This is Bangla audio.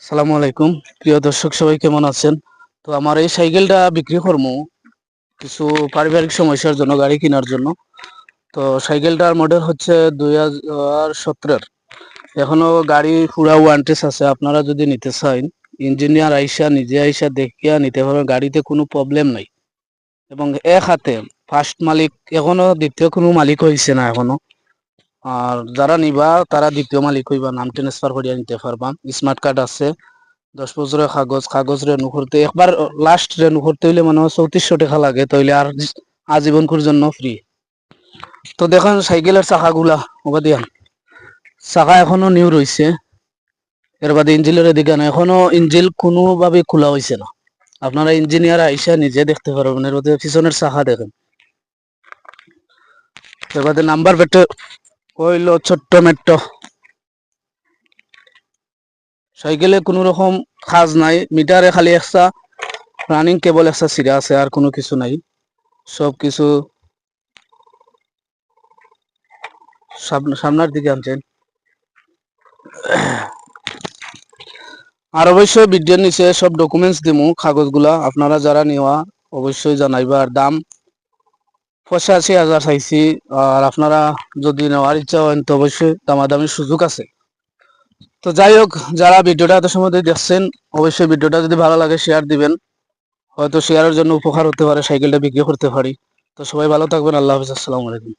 সালামু আলাইকুম। প্রিয় দর্শক সবাই কেমন আছেন? তো আমার এই সাইকেলটা বিক্রি করবো কিছু পারিবারিক সমস্যার জন্য, গাড়ি কেনার জন্য। তো সাইকেলটার মডেল হচ্ছে 2017-এর। এখনো গাড়ি পুরা ওয়ারেন্টি আছে। আপনারা যদি নিতে চান, ইঞ্জিনিয়ার আইসা নিজে আইসা দেখিয়া নিতে পারবেন। গাড়িতে কোনো প্রবলেম নাই এবং এক হাতে ফার্স্ট মালিক, এখনো দ্বিতীয় কোনো মালিক হয়েছে না এখনো। আর যারা নিবা তারা দ্বিতীয় মালিক হইবা, নাম ট্রান্সফার করিয়া নিতে পারবা। স্মার্ট কার্ড আছে, 10 বছরের কাগজ রেনু করতে, একবার লাস্ট রেনু করতে হইলে মানে 3400 টাকা লাগে, তাইলে আর আজীবনকার জন্য ফ্রি। তো দেখেন সাইকেলের চাকাগুলা ওবা দিয়া, চাকা এখনো নিউ রয়েছে। এর বাদে ইঞ্জিলের এদিকে না, এখনো ইঞ্জিল কোনোভাবে খোলা হয়েছে না। আপনারা ইঞ্জিনিয়ার আইসা নিজে দেখতে পারবেন। এর বাদে পিছনের চাকা দেখেন। এর বাদে নাম্বার প্লেট হইল ছোট্ট মেট্টো। সাইকেলে কোনো রকম কাজ নাই, মিটারে খালি একটা রানিং কেবল একটা সিরা আছে, আর কোনো কিছু নাই। সব কিছু সামনের দিকে আনছেন। আর অবশ্যই ভিডিওর নিচে সব ডকুমেন্টস দিমু, কাগজগুলা আপনারা যারা নেওয়া অবশ্যই জানাইবা। আর দাম 85,000 চাইছি। আর আপনারা যদি নেওয়ার ইচ্ছা হয় তো অবশ্যই দামাদামির সুযোগ আছে। তো যাই হোক, যারা ভিডিওটা এত সময় ধরে দেখছেন, অবশ্যই ভিডিওটা যদি ভালো লাগে শেয়ার দিবেন। হয়তো শেয়ারের জন্য উপকার হতে পারে, সাইকেলটা বিক্রি করতে পারি। তো সবাই ভালো থাকবেন। আল্লাহ হাফিজ। আসসালামু আলাইকুম।